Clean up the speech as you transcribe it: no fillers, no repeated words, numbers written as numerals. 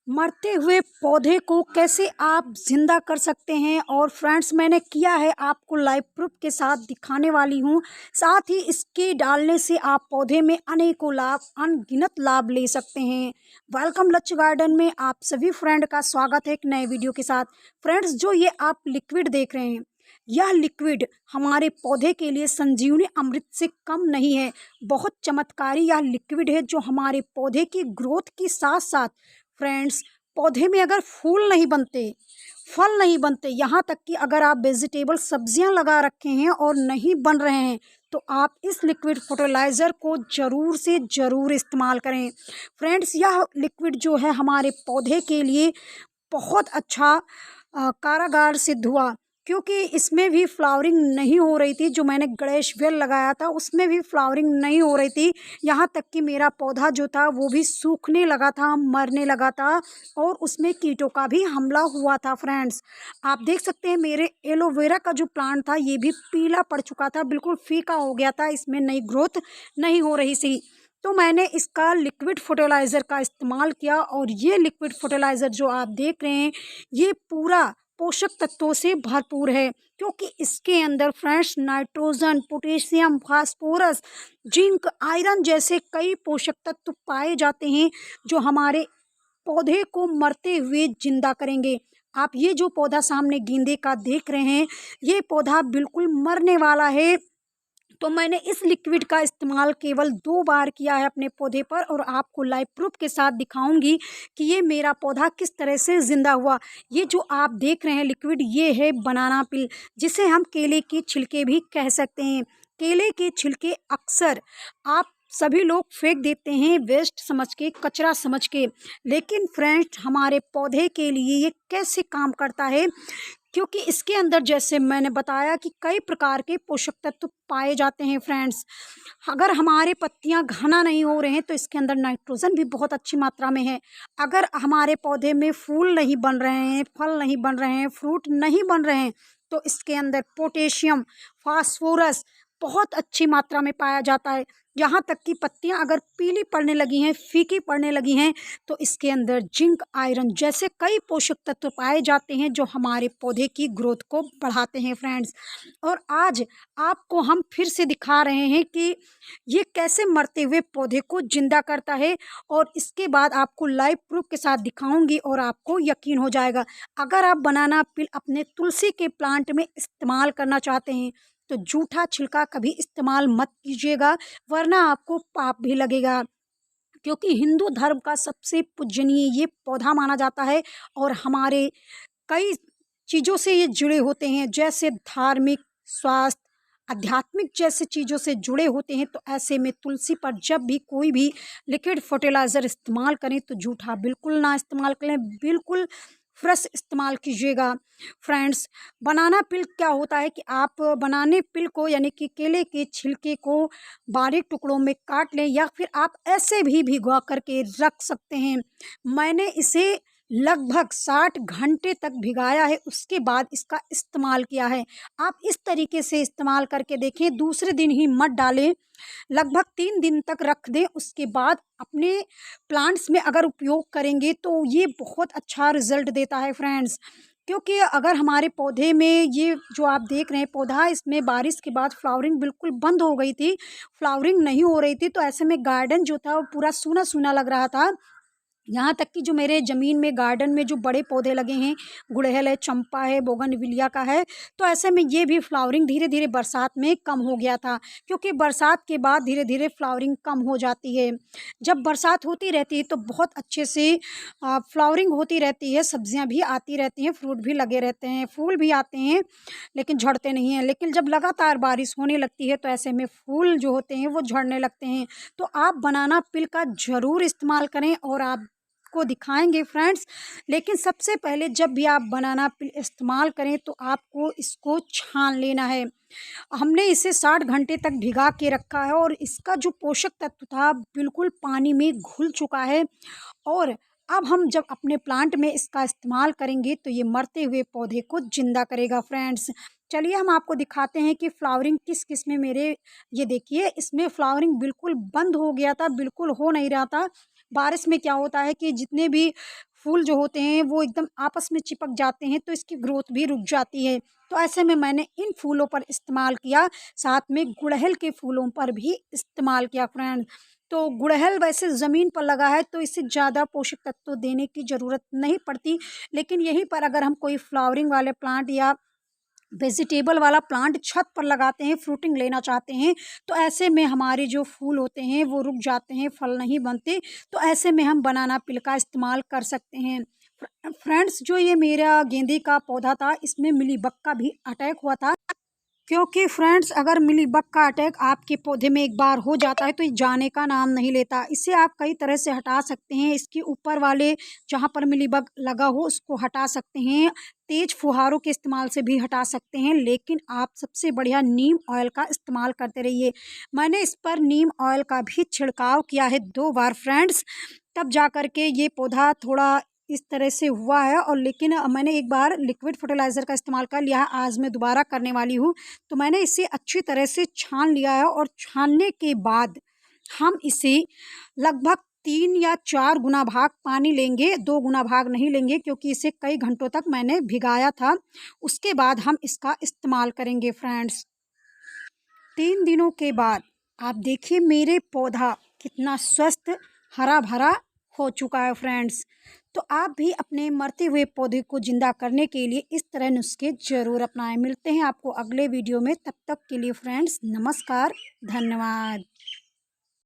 मरते हुए पौधे को कैसे आप जिंदा कर सकते हैं। और फ्रेंड्स, मैंने किया है, आपको लाइव प्रूफ के साथ दिखाने वाली हूँ। साथ ही इसके डालने से आप पौधे में अनेकों लाभ, अनगिनत लाभ ले सकते हैं। वेलकम लक्ष्य गार्डन में आप सभी फ्रेंड का स्वागत है एक नए वीडियो के साथ। फ्रेंड्स, जो ये आप लिक्विड देख रहे हैं, यह लिक्विड हमारे पौधे के लिए संजीवनी अमृत से कम नहीं है। बहुत चमत्कारी यह लिक्विड है जो हमारे पौधे की ग्रोथ के साथ साथ फ्रेंड्स, पौधे में अगर फूल नहीं बनते, फल नहीं बनते, यहाँ तक कि अगर आप वेजिटेबल सब्जियां लगा रखे हैं और नहीं बन रहे हैं, तो आप इस लिक्विड फर्टिलाइज़र को ज़रूर से ज़रूर इस्तेमाल करें। फ्रेंड्स, यह लिक्विड जो है हमारे पौधे के लिए बहुत अच्छा कारागार सिद्ध हुआ, क्योंकि इसमें भी फ्लावरिंग नहीं हो रही थी। जो मैंने गणेश वेल लगाया था उसमें भी फ्लावरिंग नहीं हो रही थी। यहाँ तक कि मेरा पौधा जो था वो भी सूखने लगा था, मरने लगा था और उसमें कीटों का भी हमला हुआ था। फ्रेंड्स, आप देख सकते हैं मेरे एलोवेरा का जो प्लांट था ये भी पीला पड़ चुका था, बिल्कुल फीका हो गया था, इसमें नई ग्रोथ नहीं हो रही थी। तो मैंने इसका लिक्विड फर्टिलाइज़र का इस्तेमाल किया और ये लिक्विड फर्टिलाइज़र जो आप देख रहे हैं ये पूरा पोषक तत्वों से भरपूर है, क्योंकि इसके अंदर friends nitrogen, potassium, phosphorus, zinc, iron जैसे कई पोषक तत्व पाए जाते हैं जो हमारे पौधे को मरते हुए जिंदा करेंगे। आप ये जो पौधा सामने गेंदे का देख रहे हैं, ये पौधा बिल्कुल मरने वाला है। तो मैंने इस लिक्विड का इस्तेमाल केवल 2 बार किया है अपने पौधे पर और आपको लाइव प्रूफ के साथ दिखाऊंगी कि ये मेरा पौधा किस तरह से ज़िंदा हुआ। ये जो आप देख रहे हैं लिक्विड, ये है बनाना पिल, जिसे हम केले के छिलके भी कह सकते हैं। केले के छिलके अक्सर आप सभी लोग फेंक देते हैं वेस्ट समझ के, कचरा समझ के, लेकिन फ्रेंड्स हमारे पौधे के लिए ये कैसे काम करता है, क्योंकि इसके अंदर जैसे मैंने बताया कि कई प्रकार के पोषक तत्व पाए जाते हैं। फ्रेंड्स, अगर हमारे पत्तियां घना नहीं हो रहे हैं तो इसके अंदर नाइट्रोजन भी बहुत अच्छी मात्रा में है। अगर हमारे पौधे में फूल नहीं बन रहे हैं, फल नहीं बन रहे हैं, फ्रूट नहीं बन रहे हैं, तो इसके अंदर पोटेशियम, फास्फोरस बहुत अच्छी मात्रा में पाया जाता है। यहाँ तक कि पत्तियां अगर पीली पड़ने लगी हैं, फीकी पड़ने लगी हैं, तो इसके अंदर जिंक, आयरन जैसे कई पोषक तत्व पाए जाते हैं जो हमारे पौधे की ग्रोथ को बढ़ाते हैं। फ्रेंड्स, और आज आपको हम फिर से दिखा रहे हैं कि ये कैसे मरते हुए पौधे को जिंदा करता है, और इसके बाद आपको लाइव प्रूफ के साथ दिखाऊंगी और आपको यकीन हो जाएगा। अगर आप बनाना पिल अपने तुलसी के प्लांट में इस्तेमाल करना चाहते हैं तो जूठा छिलका कभी इस्तेमाल मत कीजिएगा, वरना आपको पाप भी लगेगा, क्योंकि हिंदू धर्म का सबसे पूजनीय ये पौधा माना जाता है और हमारे कई चीज़ों से ये जुड़े होते हैं, जैसे धार्मिक, स्वास्थ्य, आध्यात्मिक जैसे चीज़ों से जुड़े होते हैं। तो ऐसे में तुलसी पर जब भी कोई भी लिक्विड फर्टिलाइज़र इस्तेमाल करें तो जूठा बिल्कुल ना इस्तेमाल करें, बिल्कुल फ्रेश इस्तेमाल कीजिएगा। फ्रेंड्स, बनाना पिल क्या होता है कि आप बनाने पिल को यानी कि केले के छिलके को बारीक टुकड़ों में काट लें, या फिर आप ऐसे भी भिगो करके रख सकते हैं। मैंने इसे लगभग 60 घंटे तक भिगाया है, उसके बाद इसका इस्तेमाल किया है। आप इस तरीके से इस्तेमाल करके देखें, दूसरे दिन ही मत डालें, लगभग 3 दिन तक रख दें, उसके बाद अपने प्लांट्स में अगर उपयोग करेंगे तो ये बहुत अच्छा रिजल्ट देता है। फ्रेंड्स, क्योंकि अगर हमारे पौधे में ये जो आप देख रहे हैं पौधा, इसमें बारिश के बाद फ्लावरिंग बिल्कुल बंद हो गई थी, फ्लावरिंग नहीं हो रही थी, तो ऐसे में गार्डन जो था वो पूरा सूना सूना लग रहा था। यहाँ तक कि जो मेरे ज़मीन में गार्डन में जो बड़े पौधे लगे हैं, गुड़हल है, चंपा है, बोगनविलिया का है, तो ऐसे में ये भी फ्लावरिंग धीरे धीरे बरसात में कम हो गया था, क्योंकि बरसात के बाद धीरे धीरे फ्लावरिंग कम हो जाती है। जब बरसात होती रहती है तो बहुत अच्छे से फ्लावरिंग होती रहती है, सब्जियां भी आती रहती हैं, फ्रूट भी लगे रहते हैं, फूल भी आते हैं, लेकिन झड़ते नहीं हैं। लेकिन जब लगातार बारिश होने लगती है तो ऐसे में फूल जो होते हैं वो झड़ने लगते हैं। तो आप बनाना पिल का ज़रूर इस्तेमाल करें और आप को दिखाएंगे फ्रेंड्स। लेकिन सबसे पहले जब भी आप बनाना पिल इस्तेमाल करें तो आपको इसको छान लेना है। हमने इसे 60 घंटे तक भिगा के रखा है और इसका जो पोषक तत्व था बिल्कुल पानी में घुल चुका है, और अब हम जब अपने प्लांट में इसका इस्तेमाल करेंगे तो ये मरते हुए पौधे को जिंदा करेगा। फ्रेंड्स, चलिए हम आपको दिखाते हैं कि फ्लावरिंग किस किस में मेरे, ये देखिए इसमें फ्लावरिंग बिल्कुल बंद हो गया था, बिल्कुल हो नहीं रहा था। बारिश में क्या होता है कि जितने भी फूल जो होते हैं वो एकदम आपस में चिपक जाते हैं, तो इसकी ग्रोथ भी रुक जाती है। तो ऐसे में मैंने इन फूलों पर इस्तेमाल किया, साथ में गुड़हल के फूलों पर भी इस्तेमाल किया फ्रेंड। तो गुड़हल वैसे ज़मीन पर लगा है तो इसे ज़्यादा पोषक तत्व देने की ज़रूरत नहीं पड़ती, लेकिन यहीं पर अगर हम कोई फ्लावरिंग वाले प्लांट या वेजिटेबल वाला प्लांट छत पर लगाते हैं, फ्रूटिंग लेना चाहते हैं, तो ऐसे में हमारे जो फूल होते हैं वो रुक जाते हैं, फल नहीं बनते। तो ऐसे में हम बनाना पिल का इस्तेमाल कर सकते हैं। फ्रेंड्स, जो ये मेरा गेंदे का पौधा था, इसमें मिलीबग का भी अटैक हुआ था। क्योंकि फ्रेंड्स, अगर मिलीबग का अटैक आपके पौधे में एक बार हो जाता है तो ये जाने का नाम नहीं लेता। इसे आप कई तरह से हटा सकते हैं। इसके ऊपर वाले जहाँ पर मिलीबग लगा हो उसको हटा सकते हैं, तेज फुहारों के इस्तेमाल से भी हटा सकते हैं, लेकिन आप सबसे बढ़िया नीम ऑयल का इस्तेमाल करते रहिए। मैंने इस पर नीम ऑयल का भी छिड़काव किया है 2 बार फ्रेंड्स, तब जा कर के ये पौधा थोड़ा इस तरह से हुआ है। और लेकिन मैंने एक बार लिक्विड फर्टिलाइज़र का इस्तेमाल कर लिया है, आज मैं दोबारा करने वाली हूँ। तो मैंने इसे अच्छी तरह से छान लिया है, और छानने के बाद हम इसे लगभग 3 या 4 गुना भाग पानी लेंगे, 2 गुना भाग नहीं लेंगे, क्योंकि इसे कई घंटों तक मैंने भिगाया था। उसके बाद हम इसका इस्तेमाल करेंगे फ्रेंड्स। 3 दिनों के बाद आप देखिए मेरे पौधा कितना स्वस्थ, हरा-भरा हो चुका है फ्रेंड्स। तो आप भी अपने मरते हुए पौधे को ज़िंदा करने के लिए इस तरह नुस्खे ज़रूर अपनाएँ। मिलते हैं आपको अगले वीडियो में, तब तक के लिए फ्रेंड्स नमस्कार, धन्यवाद।